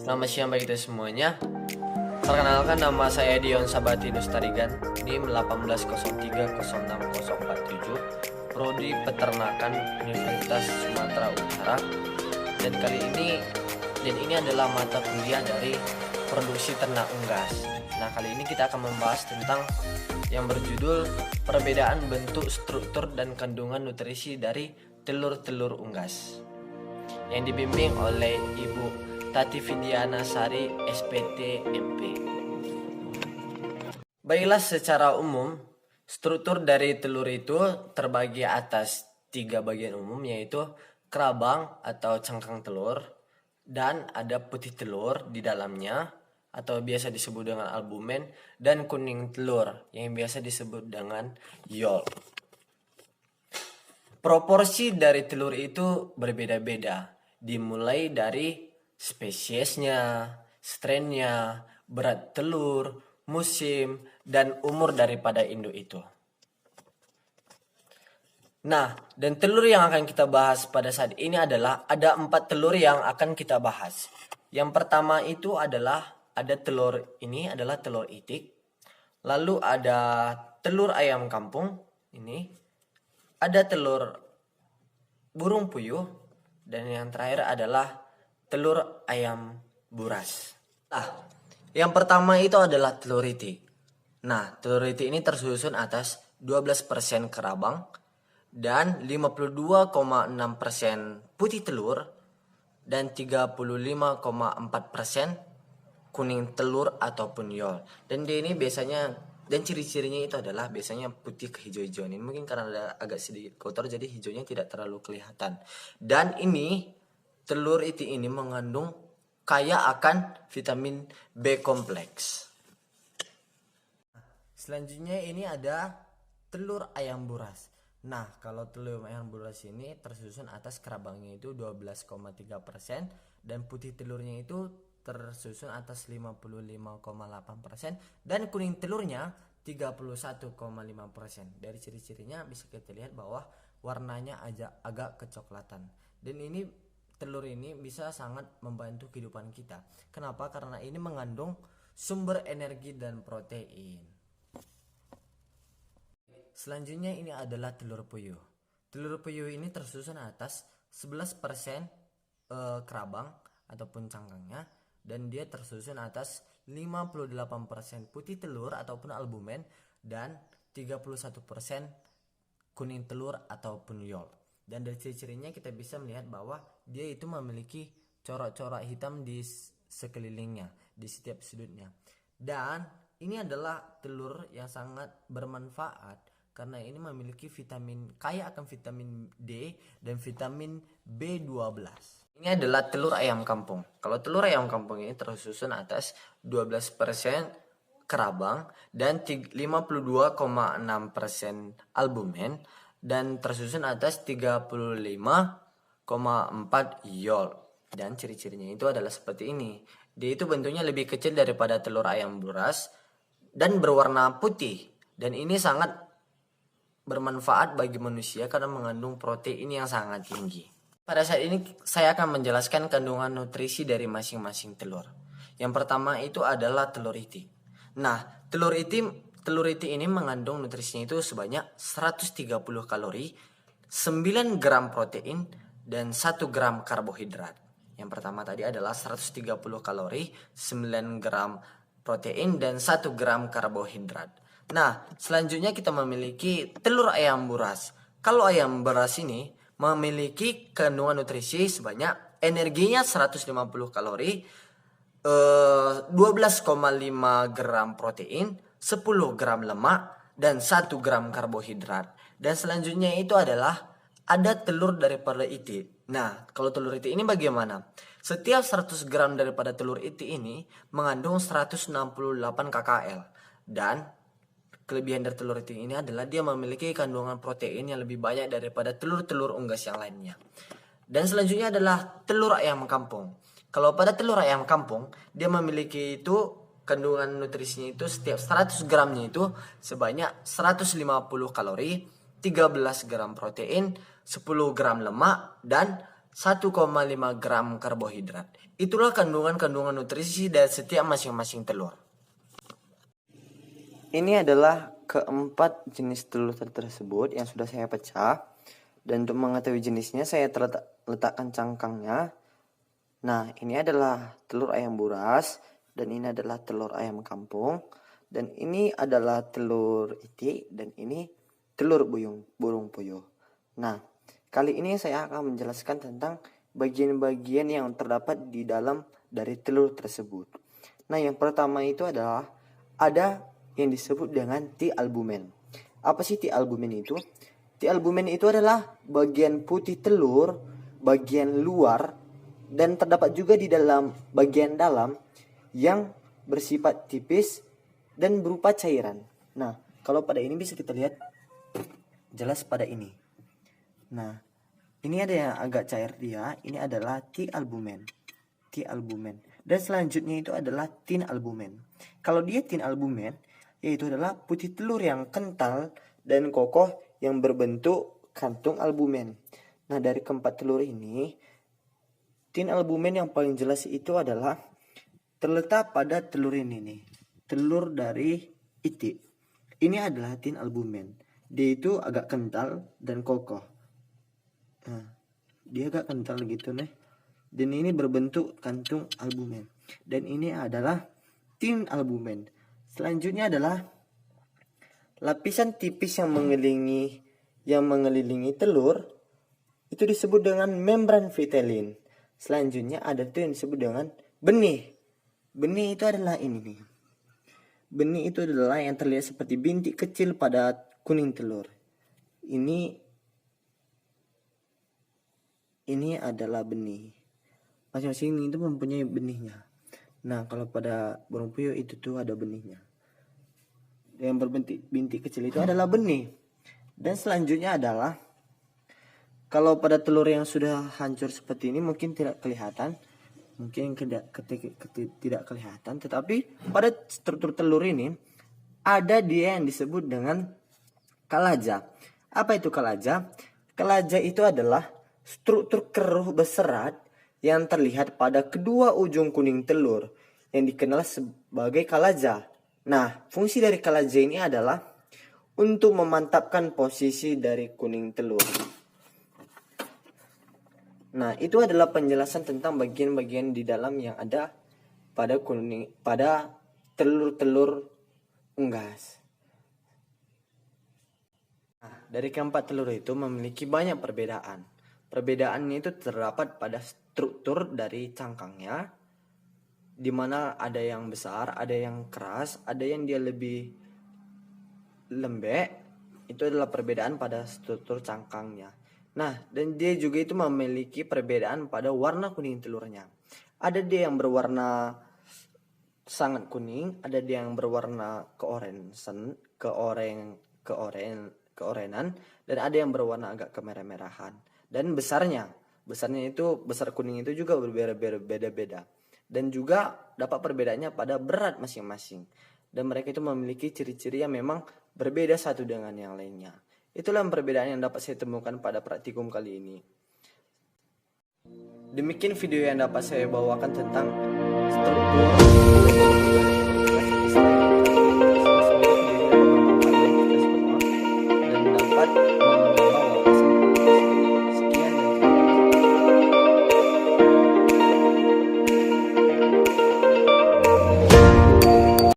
Selamat siang bagi kita semuanya. Perkenalkan, nama saya Dion Sabatinus Tarigan, NIM 1803060047, Prodi Peternakan Universitas Sumatera Utara. Dan ini adalah mata kuliah dari produksi ternak unggas. Nah, kali ini kita akan membahas tentang yang berjudul perbedaan bentuk, struktur, dan kandungan nutrisi dari telur-telur unggas, yang dibimbing oleh Ibu Tati Vidiana Sari, SPT MP. Baiklah, secara umum struktur dari telur itu terbagi atas 3 bagian umum, yaitu kerabang atau cangkang telur, dan ada putih telur di dalamnya atau biasa disebut dengan albumen, dan kuning telur yang biasa disebut dengan yolk. Proporsi dari telur itu berbeda-beda, dimulai dari spesiesnya, strainnya, berat telur, musim, dan umur daripada induk itu. Nah, dan telur yang akan kita bahas pada saat ini adalah ada 4 telur yang akan kita bahas. Yang pertama itu adalah ada telur, ini adalah telur itik. Lalu ada telur ayam kampung, ini. Ada telur burung puyuh, dan yang terakhir adalah telur ayam buras. Nah, yang pertama itu adalah telur itik. Nah, telur itik ini tersusun atas 12% kerabang dan 52,6% putih telur dan 35,4% kuning telur ataupun yolk. Dan dia ini biasanya, dan ciri-cirinya itu adalah biasanya putih kehijau-hijauan. Ini mungkin karena agak sedikit kotor jadi hijaunya tidak terlalu kelihatan. Dan ini telur itik ini mengandung kaya akan vitamin B kompleks. Selanjutnya ini ada telur ayam buras. Nah, kalau telur ayam buras ini tersusun atas kerabangnya itu 12,3% dan putih telurnya itu tersusun atas 55,8% dan kuning telurnya 31,5%. Dari ciri-cirinya bisa kita lihat bahwa warnanya agak kecoklatan. Dan ini telur ini bisa sangat membantu kehidupan kita. Kenapa? Karena ini mengandung sumber energi dan protein. Selanjutnya ini adalah telur puyuh. Telur puyuh ini tersusun atas 11% kerabang ataupun cangkangnya, dan dia tersusun atas 58% putih telur ataupun albumen dan 31% kuning telur ataupun yolk. Dan dari ciri-cirinya kita bisa melihat bahwa dia itu memiliki corak-corak hitam di sekelilingnya, di setiap sudutnya. Dan ini adalah telur yang sangat bermanfaat karena ini memiliki kaya akan vitamin D dan vitamin B12. Ini adalah telur ayam kampung. Kalau telur ayam kampung ini tersusun atas 12% kerabang dan 52,6% albumen dan tersusun atas 35,4 yolk. Dan ciri-cirinya itu adalah seperti ini. Dia itu bentuknya lebih kecil daripada telur ayam buras dan berwarna putih. Dan ini sangat bermanfaat bagi manusia karena mengandung protein yang sangat tinggi. Pada saat ini saya akan menjelaskan kandungan nutrisi dari masing-masing telur. Yang pertama itu adalah telur itik. Nah, telur itik ini mengandung nutrisinya itu sebanyak 130 kalori, 9 gram protein, dan 1 gram karbohidrat. Yang pertama tadi adalah 130 kalori, 9 gram protein, dan 1 gram karbohidrat. Nah, selanjutnya kita memiliki telur ayam buras. Kalau ayam buras ini memiliki kandungan nutrisi sebanyak energinya 150 kalori, 12,5 gram protein, 10 gram lemak, dan 1 gram karbohidrat. Dan selanjutnya itu adalah ada telur daripada itik. Nah, kalau telur itik ini bagaimana? Setiap 100 gram daripada telur itik ini mengandung 168 kcal. Dan kelebihan dari telur itik ini adalah dia memiliki kandungan protein yang lebih banyak daripada telur-telur unggas yang lainnya. Dan selanjutnya adalah telur ayam kampung. Kalau pada telur ayam kampung, dia memiliki itu kandungan nutrisinya itu setiap 100 gramnya itu sebanyak 150 kalori, 13 gram protein, 10 gram lemak, dan 1,5 gram karbohidrat. Itulah kandungan-kandungan nutrisi dari setiap masing-masing telur. Ini adalah keempat jenis telur tersebut yang sudah saya pecah. Dan untuk mengetahui jenisnya saya letakkan cangkangnya. Nah, ini adalah telur ayam buras. Dan ini adalah telur ayam kampung. Dan ini adalah telur itik. Dan ini telur burung puyuh. Nah, kali ini saya akan menjelaskan tentang bagian-bagian yang terdapat di dalam dari telur tersebut. Nah, yang pertama itu adalah ada yang disebut dengan T-albumen. Apa sih T-albumen itu? T-albumen itu adalah bagian putih telur, bagian luar, dan terdapat juga di dalam bagian dalam yang bersifat tipis dan berupa cairan. Nah, kalau pada ini bisa kita lihat jelas pada ini. Nah, ini ada yang agak cair dia, ini adalah T-albumen. T-albumen. Dan selanjutnya itu adalah tin albumen. Kalau dia tin albumen, yaitu adalah putih telur yang kental dan kokoh yang berbentuk kantung albumen. Nah, dari keempat telur ini, tin albumen yang paling jelas itu adalah terletak pada telur ini nih. Telur dari itik. Ini adalah tin albumen. Dia itu agak kental dan kokoh. Nah, dia agak kental gitu nih. Dan ini berbentuk kantung albumen. Dan ini adalah tin albumen. Selanjutnya adalah lapisan tipis yang mengelilingi telur itu disebut dengan membran vitelin. Selanjutnya ada tuh yang disebut dengan benih. Benih itu adalah ini nih. Benih itu adalah yang terlihat seperti bintik kecil pada kuning telur. Ini adalah benih. Masing-masing itu mempunyai benihnya. Nah, kalau pada burung puyuh itu tuh ada benihnya. Yang berbintik kecil itu adalah benih. Dan selanjutnya adalah kalau pada telur yang sudah hancur seperti ini mungkin tidak kelihatan. Mungkin tidak kelihatan. Tetapi pada struktur telur ini ada dia yang disebut dengan kalaja. Apa itu kalaja? Kalaja itu adalah struktur keruh berserat yang terlihat pada kedua ujung kuning telur yang dikenal sebagai kalaja. Nah, fungsi dari kalaja ini adalah untuk memantapkan posisi dari kuning telur. Nah, itu adalah penjelasan tentang bagian-bagian di dalam yang ada pada telur-telur unggas. Nah, dari keempat telur itu memiliki banyak perbedaan. Perbedaannya itu terdapat pada struktur dari cangkangnya, di mana ada yang besar, ada yang keras, ada yang dia lebih lembek. Itu adalah perbedaan pada struktur cangkangnya. Nah, dan dia juga itu memiliki perbedaan pada warna kuning telurnya. Ada dia yang berwarna sangat kuning, ada dia yang berwarna keorenan, dan ada yang berwarna agak kemerah-merahan. Dan besarnya itu besar kuning itu juga berbeda-beda. Dan juga dapat perbedaannya pada berat masing-masing. Dan mereka itu memiliki ciri-ciri yang memang berbeda satu dengan yang lainnya. Itulah perbedaan yang dapat saya temukan pada praktikum kali ini. Demikian video yang dapat saya bawakan tentang